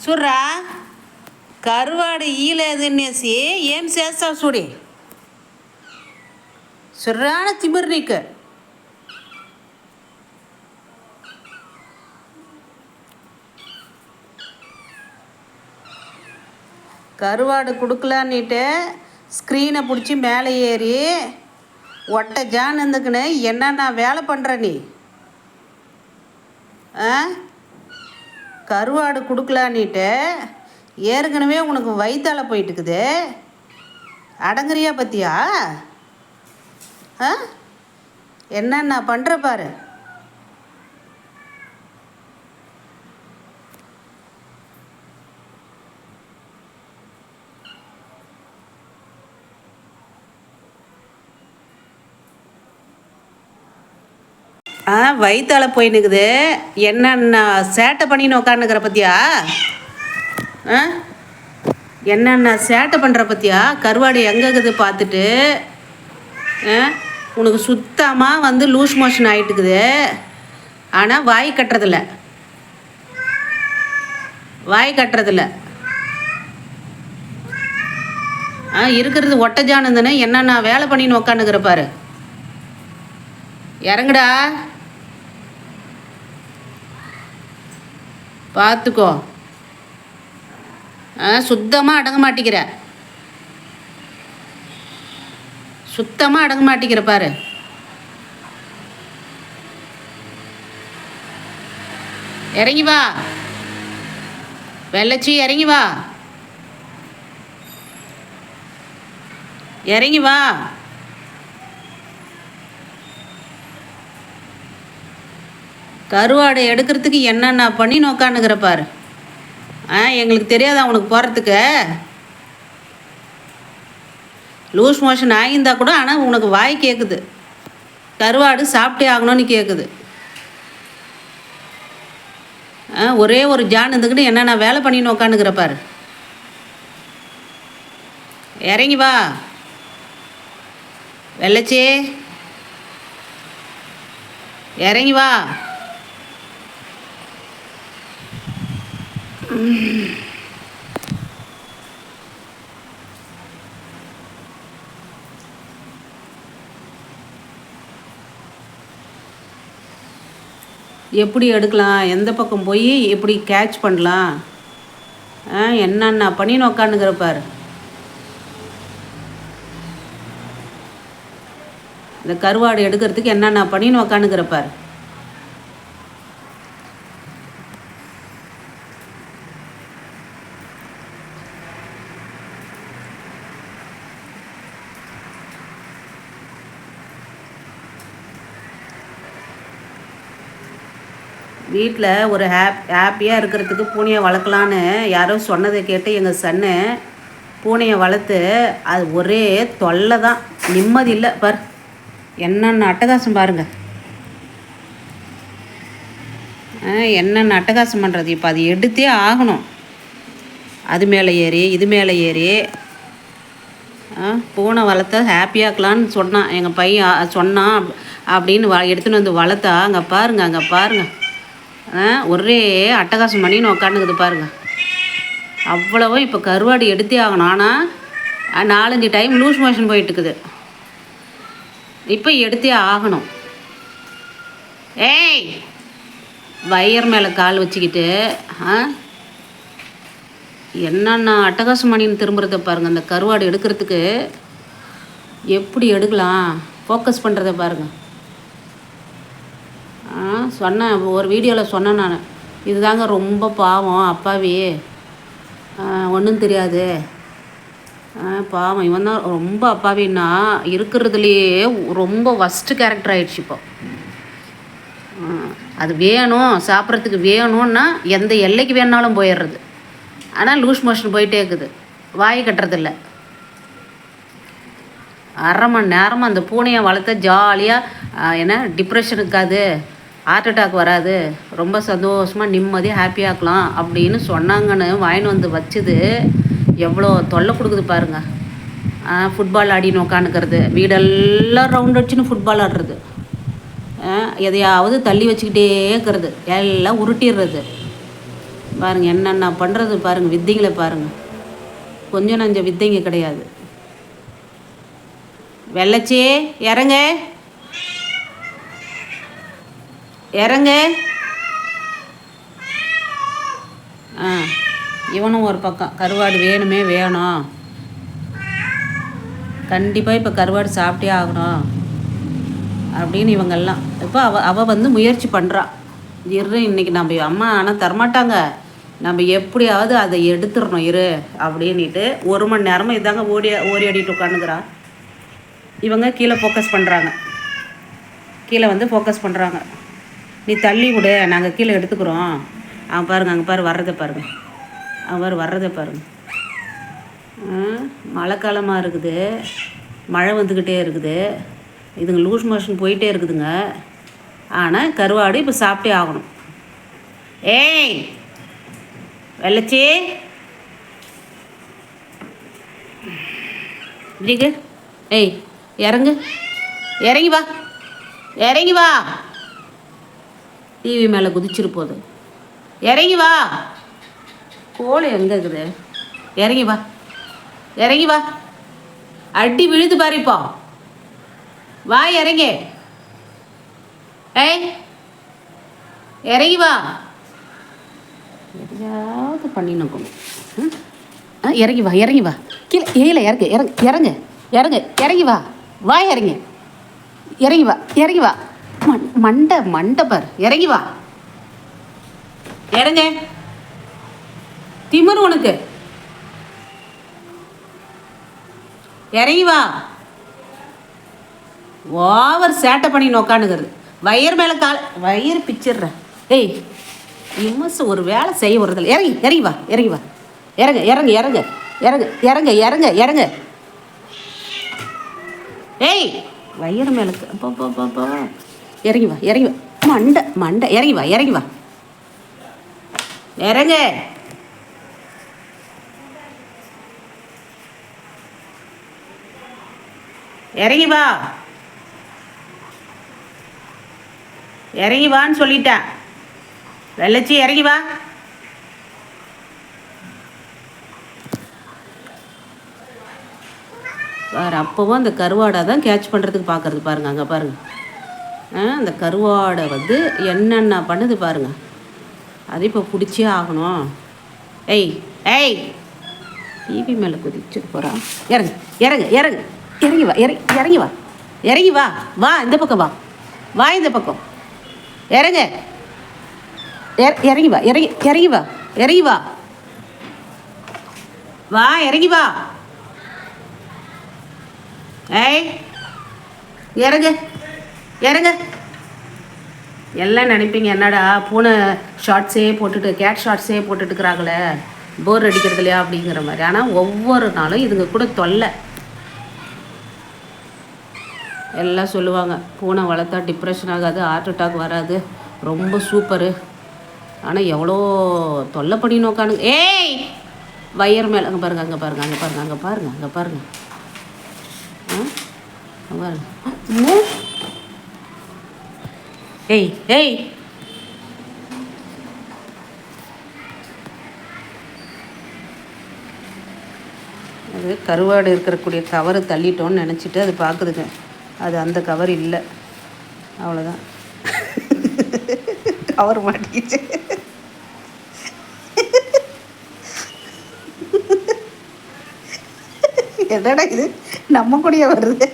చూడ్రా కరువాడు ఈలేదనేసి ఏం చేస్తావు చూడి సుర్రాన తిమిరు నీకు கருவாடு கொடுக்கலான்னுட்டு ஸ்க்ரீனை பிடிச்சி மேலே ஏறி ஒட்டை ஜான் இருந்துக்குன்னு என்னென்ன வேலை பண்ணுற நீ கருவாடு கொடுக்கலான்னுட்டு ஏற்கனவே உனக்கு வயிற்றால போயிட்டுக்குது அடங்குறியா பற்றியா என்னென்ன பண்ணுற பாரு வயிற்றால போயின்னுக்குது என்னென்ன சேட்டை பண்ணின்னு உக்காந்துக்கிற பற்றியா என்னென்ன சேட்டை பண்ணுற பற்றியா கருவாடு எங்கே இருக்குது பார்த்துட்டு உனக்கு சுத்தமாக வந்து லூஸ் மோஷன் ஆகிட்டுக்குது ஆனால் வாய் கட்டுறதில்ல இருக்கிறது ஒட்டஜானு தானே என்னென்ன வேலை பண்ணின்னு உக்காந்துக்கிற பாரு இறங்குடா பார்த்துக்கோ சுத்தமாக அடங்க மாட்டிக்கிற பாரு இறங்கி வா வெள்ளச்சி இறங்கி வா கருவாடை எடுக்கிறதுக்கு என்னென்ன பண்ணி நோக்கானுங்கிற பாரு எங்களுக்கு தெரியாதா உனக்கு போகிறதுக்கு லூஸ் மோஷன் ஆகியிருந்தா கூட ஆனால் உனக்கு வாய் கேட்குது கருவாடு சாப்பிட்டே ஆகணும்னு கேட்குது ஒரே ஒரு ஜான் இருந்துக்கிட்டு என்னென்ன வேலை பண்ணி நோக்கானுங்கிற பாரு இறங்கி வா வெள்ளச்சி இறங்கி வா எப்படி எடுக்கலாம் எந்த பக்கம் போய் எப்படி கேட்ச் பண்ணலாம் என்னென்ன பண்ணின்னு உக்காந்துக்கிற பாரு இந்த கருவாடு எடுக்கிறதுக்கு என்னென்ன பண்ணின்னு உக்காந்துக்கிற பாரு வீட்டில் ஒரு ஹாப்பியாக இருக்கிறதுக்கு பூனையை வளர்க்கலான்னு யாரோ சொன்னதை கேட்டு எங்கள் சன்னு பூனையை வளர்த்து அது ஒரே தொல்லை தான் நிம்மதி இல்லை பார் என்னென்ன அட்டகாசம் பாருங்க என்னென்ன அட்டகாசம் பண்ணுறது இப்போ அது எடுத்தே ஆகணும் அது மேலே ஏறி இது மேலே ஏறி பூனை வளர்த்தா ஹாப்பியாக்கலான்னு சொன்னான் எங்கள் பையன் சொன்னான் அப்படின்னு எடுத்துன்னு வந்து வளர்த்தா அங்கே பாருங்க ஒரே அட்டகாசம் பண்ணின்னு உக்காந்துக்குது பாருங்க அவ்வளவும் இப்போ கருவாடு எடுத்தே ஆகணும் ஆனால் 4-5 டைம் லூஸ் மோஷன் போயிட்டுருக்குது இப்போ எடுத்தே ஆகணும் ஏய் வயிறு மேலே கால் வச்சுக்கிட்டு என்னென்ன அட்டகாசம் பண்ணின்னு திரும்புறத பாருங்கள் அந்த கருவாடு எடுக்கிறதுக்கு எப்படி எடுக்கலாம் ஃபோக்கஸ் பண்ணுறத பாருங்கள் சொன்னேன் ஒரு வீடியோவில் சொன்னேன் நான் இதுதாங்க ரொம்ப பாவம் அப்பாவி ஒன்றும் தெரியாது பாவம் இவன் தான் ரொம்ப அப்பாவின்னா இருக்கிறதுலையே ரொம்ப ஒஸ்ட்டு கேரக்டர் ஆகிடுச்சு இப்போ அது வேணும் சாப்பிட்றதுக்கு வேணும்னா எந்த எல்லைக்கு வேணாலும் போயிடுறது ஆனால் லூஸ் மோஷன் போயிட்டே இருக்குது வாய் கட்டுறதில்ல அரை மணி நேரமாக அந்த பூனையை வளர்த்த ஜாலியாக டிப்ரெஷன் இருக்காது ஹார்ட் அட்டாக் வராது ரொம்ப சந்தோஷமாக நிம்மதியாக ஹாப்பியாகலாம் அப்படின்னு சொன்னாங்கன்னு வாங்கின்னு வந்து வச்சுது எவ்வளோ தொல்லை கொடுக்குது பாருங்கள் ஃபுட்பால் ஆடின்னு உட்காந்துக்கிறது வீடெல்லாம் ரவுண்ட் அடிச்சுன்னு ஃபுட்பால் ஆடுறது எதையாவது தள்ளி வச்சுக்கிட்டே இருக்கிறது எல்லாம் உருட்டிடுறது பாருங்கள் என்னென்ன பண்ணுறது பாருங்கள், வித்தைங்களை பாருங்கள். கொஞ்சம் நஞ்ச வித்தைங்க கிடையாது. வெள்ளச்சி இறங்க இறங்க. இவனும் ஒரு பக்கம் கருவாடு வேணுமே வேணும், கண்டிப்பாக இப்போ கருவாடு சாப்பிட்டே ஆகணும் அப்படின்னு இவங்கெல்லாம். இப்போ அவள் வந்து முயற்சி பண்ணுறான். இன்றைக்கி நம்ம அம்மா ஆனால் தரமாட்டாங்க, நம்ம எப்படியாவது அதை எடுத்துடணும் அப்படின்ட்டு 1 மணி நேரமாக இதாங்க ஓடி ஆடிட்டு உட்காந்துக்கிறான். இவங்க கீழே ஃபோக்கஸ் பண்ணுறாங்க, கீழே வந்து ஃபோக்கஸ் பண்ணுறாங்க. நீ தள்ளி விடு, நாங்கள் கீழே எடுத்துக்கிறோம். அவன் பாருங்கள், அங்கே பாரு வர்றதை பாருங்கள், அவன் வர்றதை பாருங்கள். மழை காலமாக இருக்குது, மழை வந்துக்கிட்டே இருக்குது, இதுங்க லூஸ் மோஷன் போயிட்டே இருக்குதுங்க. ஆனால் கருவாடு இப்போ சாப்பிட்டே ஆகணும். ஏய் வெள்ளச்சி இப்படிக்கு, ஏய் இறங்கு, இறங்கி வா, இறங்கி வா. டிவி மேலே குதிச்சிரு போகுது, இறங்கி வா. கோழி எங்கே இருக்குது? இறங்கி வா, இறங்கி வா. அடி விழுது பாருப்பா, வா இறங்கி. ஏய் இறங்கி வா. எதையாவது பண்ணினோம். இறங்கி வா, இறங்கி வா. கீழே ஏல இறங்கு, இறங்கு இறங்கு, இறங்கி வா, வா இறங்கி, இறங்கி வா, இறங்கி வா. மண்டை பார், இறங்கி வா, இறங்க. திமிரு உனக்கு, இறங்கி வா. ஓவர் சேட்டை பண்ணி நோக்கானுங்கிறது. வயிறு மேலே வயிறு பிச்சிடுற. ஏய் இம்மஸ் ஒரு வேலை செய்ய வருதில்ல. இறங்கி வா, இறங்கி வா, இறங்க இறங்க இறங்க இறங்க இறங்க இறங்க இறங்க. ஏய் வயிறு மேலே அப்போ இறங்கி வா, இறங்கி வா. மண்டை இறங்கி வா, இறங்கி வா, இறங்க. இறங்கி வா, இறங்கி வான்னு சொல்லிட்டேன். வெள்ளச்சி இறங்கி வா. வேறு அப்போவும் அந்த கருவாடை தான் கேட்ச் பண்ணுறதுக்கு பார்க்குறது பாருங்கள். அங்கே பாருங்கள், அந்த கருவாடை வந்து என்னென்ன பண்ணுது பாருங்கள். அது இப்போ பிடிச்சே ஆகணும். ஏய் ஏய் டிவி மேலே குதிச்சுட்டு போகிறா. இறங்கு இறங்கு இறங்கு, இறங்கி வா, இறங்கி வா, இறங்கி வா. வா இந்த பக்கம் வா, வா இந்த பக்கம் இறங்க. இறங்கி வா, இறங்கி வா, இறங்கி வா, வா இறங்கி வா. ஏய் இறங்க இறங்க. எல்லாம் நினைப்பீங்க என்னடா பூனை ஷார்ட்ஸே போட்டுட்டு கேட் ஷார்ட்ஸே போட்டுட்டுருக்குறாங்களே, போர் அடிக்கிறது இல்லையா அப்படிங்கிற மாதிரி. ஆனால் ஒவ்வொரு நாளும் இதுங்க கூட தொல்லை. எல்லாம் சொல்லுவாங்க பூனை வளர்த்தா டிப்ரெஷன் ஆகாது, ஹார்ட் அட்டாக் வராது, ரொம்ப சூப்பரு. ஆனால் எவ்வளோ தொல்லை பண்ணி நோக்கானுங்க. ஏய் வயிறு மேலே அங்கே பாருங்கள், அங்கே பாருங்கள், அங்கே பாருங்கள், அங்கே பாருங்கள், அங்கே பாருங்கள். ஏய் ஏய் அது கருவாடு இருக்கக்கூடிய கவரு தள்ளிட்டோன்னு நினச்சிட்டு அது பார்க்குதுங்க. அது அந்த கவர் இல்லை, அவ்வளோதான். கவர் மாட்டிக்கிச்சு. என்னடா இது நம்ம கூடயே வருது.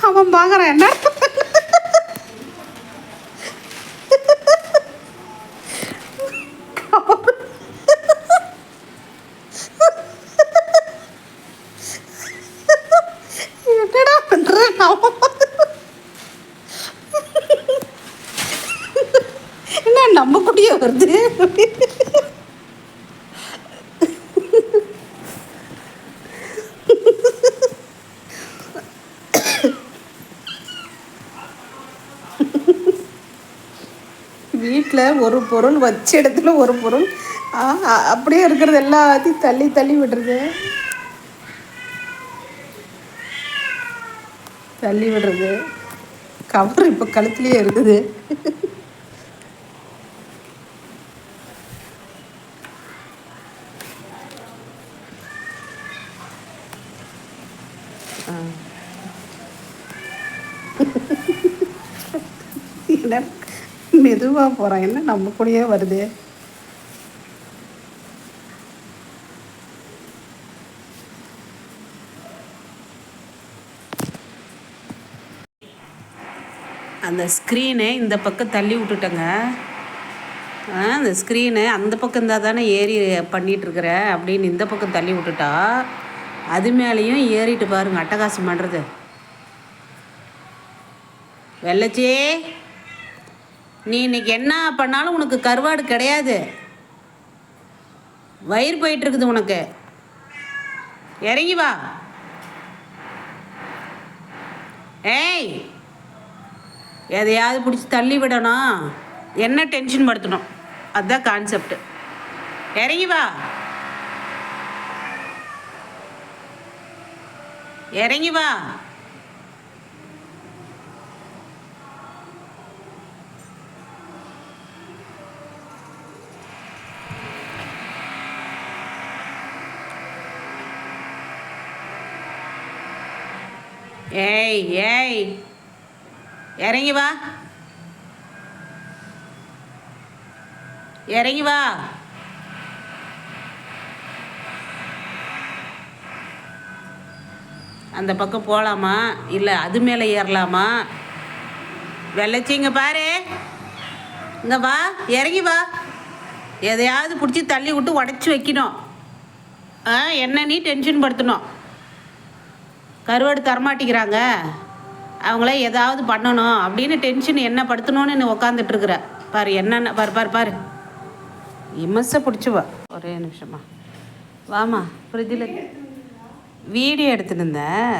அவன் பார்க்குறான் என்ன. என்னடா பண்றேன் என்ன நம்ம கூடயே வருது. வீட்டில் ஒரு பொருள் வச்ச இடத்துல ஒரு பொருள் அப்படியே இருக்கிறது எல்லாத்தையும் தள்ளி தள்ளி விடுறது, தள்ளி விடுறது. கவர் இப்போ கழுத்துலேயே இருக்குது. என்ன மெதுவாக போகிறான், என்ன நம்ம கூடயே வருது. அந்த ஸ்க்ரீனை இந்த பக்கம் தள்ளி விட்டுட்டேங்க. அந்த ஸ்க்ரீனு அந்த பக்கம் இருந்தால் தானே ஏறி பண்ணிகிட்ருக்குற அப்படின்னு இந்த பக்கம் தள்ளி விட்டுட்டா அது மேலேயும் ஏறிட்டு பாருங்க அட்டகாசம் பண்ணுறது. வெள்ளச்சி, நீ இன்னைக்கு என்ன பண்ணாலும் உனக்கு கருவாடு கிடையாது. வயிறு போயிட்டுருக்குது உனக்கு. இறங்கி வா. ஏய், எதையாவது பிடிச்சி தள்ளி விடணும், என்ன டென்ஷன் படுத்தணும், அதுதான் கான்செப்ட். இறங்கி வா, இறங்கி வா. ஏய் ஏய், இறங்கி வா, இறங்கி வா. அந்த பக்கம் போகலாமா இல்லை அது மேலே ஏறலாமா? வெள்ளச்சி இங்கே பாரு, இங்கே வா, இறங்கி வா. எதையாவது பிடிச்சி தள்ளி விட்டு உடச்சி வைக்கணும். என்ன நீ டென்ஷன் படுத்தணும். கருவாடு தரமாட்டிக்கிறாங்க, அவங்கள ஏதாவது பண்ணணும் அப்படின்னு டென்ஷன் என்ன படுத்தணும்னு நீ உக்காந்துட்ருக்குற பாரு. என்னென்ன பாரு பாரு பாரு, இமசை பிடிச்சிவா. ஒரே நிமிஷமா வாமா, ஃப்ரிட்ஜில் வீடியோ எடுத்துன்னு இருந்தேன்.